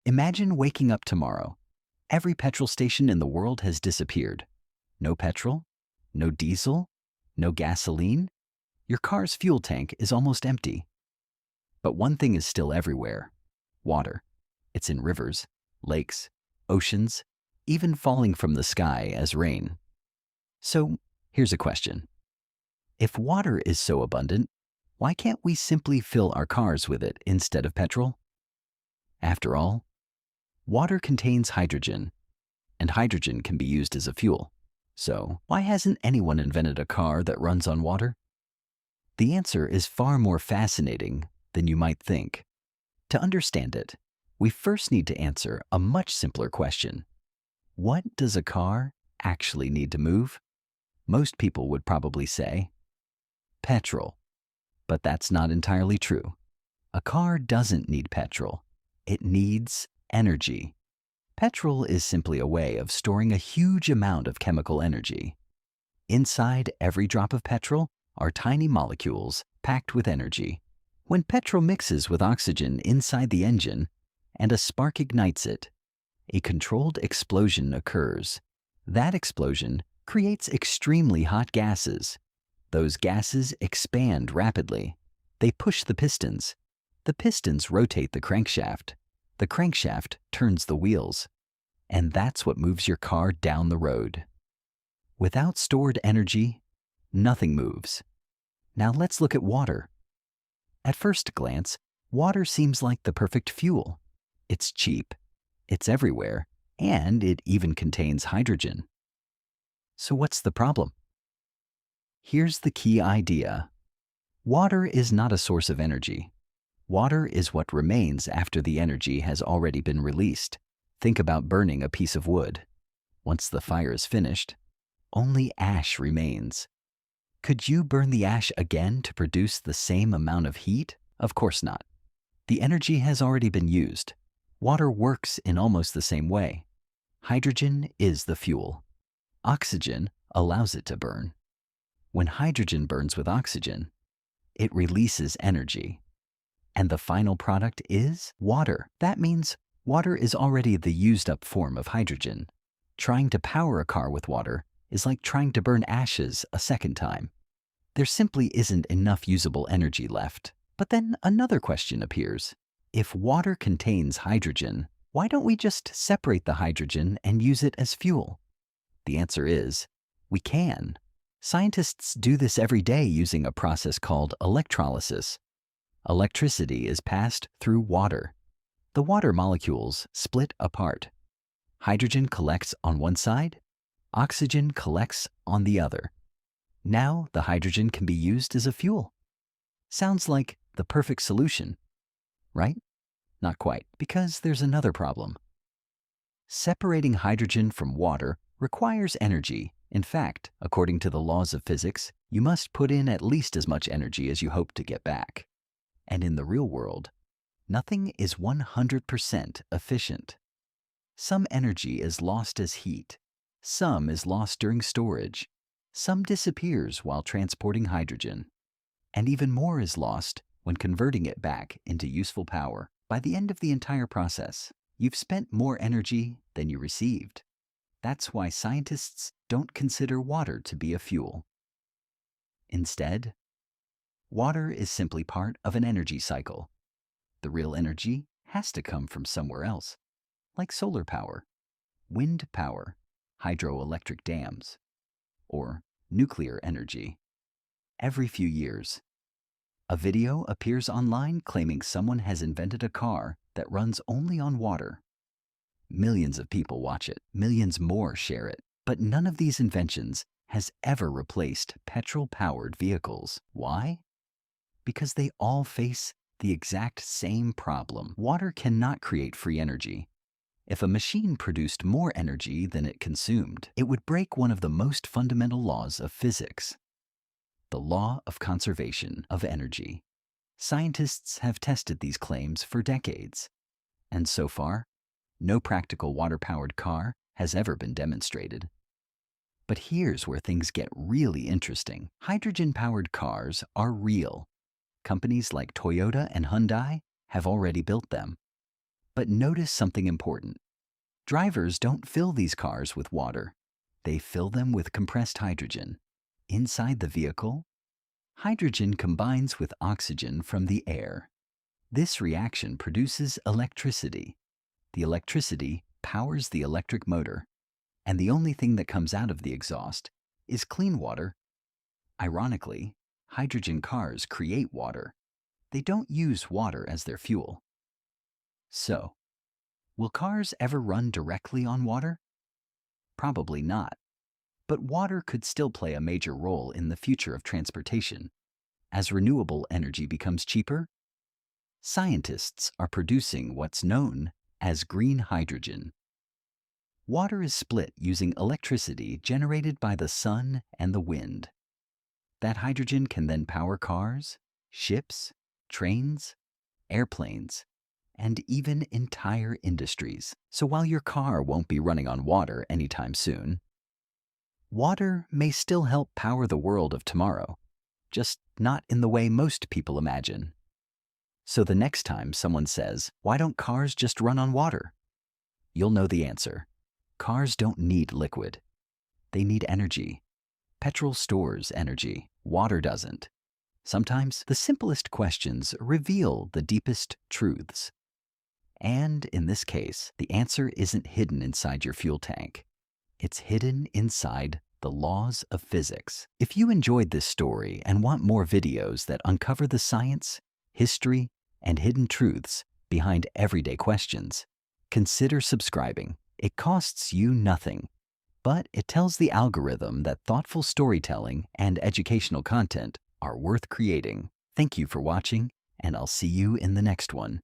Imagine waking up tomorrow. Every petrol station in the world has disappeared. No petrol, no diesel, no gasoline. Your car's fuel tank is almost empty. But one thing is still everywhere: water. It's in rivers, lakes, oceans, even falling from the sky as rain. So here's a question. If water is so abundant, why can't we simply fill our cars with it instead of petrol? After all, water contains hydrogen, and hydrogen can be used as a fuel. So why hasn't anyone invented a car that runs on water? The answer is far more fascinating than you might think. To understand it, we first need to answer a much simpler question. What does a car actually need to move? Most people would probably say petrol. But that's not entirely true. A car doesn't need petrol. It needs energy. Petrol is simply a way of storing a huge amount of chemical energy. Inside every drop of petrol are tiny molecules packed with energy. When petrol mixes with oxygen inside the engine and a spark ignites it, a controlled explosion occurs. That explosion creates extremely hot gases. Those gases expand rapidly. They push the pistons. The pistons rotate the crankshaft. The crankshaft turns the wheels. And that's what moves your car down the road. Without stored energy, nothing moves. Now let's look at water. At first glance, water seems like the perfect fuel. It's cheap, it's everywhere, and it even contains hydrogen. So what's the problem? Here's the key idea. Water is not a source of energy. Water is what remains after the energy has already been released. Think about burning a piece of wood. Once the fire is finished, only ash remains. Could you burn the ash again to produce the same amount of heat? Of course not. The energy has already been used. Water works in almost the same way. Hydrogen is the fuel. Oxygen allows it to burn. When hydrogen burns with oxygen, it releases energy. And the final product is water. That means water is already the used-up form of hydrogen. Trying to power a car with water is like trying to burn ashes a second time. There simply isn't enough usable energy left. But then another question appears. If water contains hydrogen, why don't we just separate the hydrogen and use it as fuel? The answer is, we can. Scientists do this every day using a process called electrolysis. Electricity is passed through water. The water molecules split apart. Hydrogen collects on one side, oxygen collects on the other. Now the hydrogen can be used as a fuel. Sounds like the perfect solution, right? Not quite, because there's another problem. Separating hydrogen from water requires energy. In fact, according to the laws of physics, you must put in at least as much energy as you hope to get back. And in the real world, nothing is 100% efficient. Some energy is lost as heat. Some is lost during storage. Some disappears while transporting hydrogen. And even more is lost when converting it back into useful power. By the end of the entire process, you've spent more energy than you received. That's why scientists don't consider water to be a fuel. Instead, water is simply part of an energy cycle. The real energy has to come from somewhere else, like solar power, wind power, hydroelectric dams, or nuclear energy. Every few years, a video appears online claiming someone has invented a car that runs only on water. Millions of people watch it, millions more share it, but none of these inventions has ever replaced petrol-powered vehicles. Why? Because they all face the exact same problem. Water cannot create free energy. If a machine produced more energy than it consumed, it would break one of the most fundamental laws of physics, the law of conservation of energy. Scientists have tested these claims for decades, and so far, no practical water-powered car has ever been demonstrated. But here's where things get really interesting. Hydrogen-powered cars are real. Companies like Toyota and Hyundai have already built them. But notice something important. Drivers don't fill these cars with water. They fill them with compressed hydrogen. Inside the vehicle, hydrogen combines with oxygen from the air. This reaction produces electricity. The electricity powers the electric motor, and the only thing that comes out of the exhaust is clean water. Ironically, hydrogen cars create water. They don't use water as their fuel. So, will cars ever run directly on water? Probably not. But water could still play a major role in the future of transportation. As renewable energy becomes cheaper, scientists are producing what's known as green hydrogen. Water is split using electricity generated by the sun and the wind. That hydrogen can then power cars, ships, trains, airplanes, and even entire industries. So while your car won't be running on water anytime soon, water may still help power the world of tomorrow, just not in the way most people imagine. So the next time someone says, "Why don't cars just run on water?" you'll know the answer. Cars don't need liquid. They need energy. Petrol stores energy. Water doesn't. Sometimes the simplest questions reveal the deepest truths. And in this case, the answer isn't hidden inside your fuel tank. It's hidden inside the laws of physics. If you enjoyed this story and want more videos that uncover the science, history, and hidden truths behind everyday questions, consider subscribing. It costs you nothing, but it tells the algorithm that thoughtful storytelling and educational content are worth creating. Thank you for watching, and I'll see you in the next one.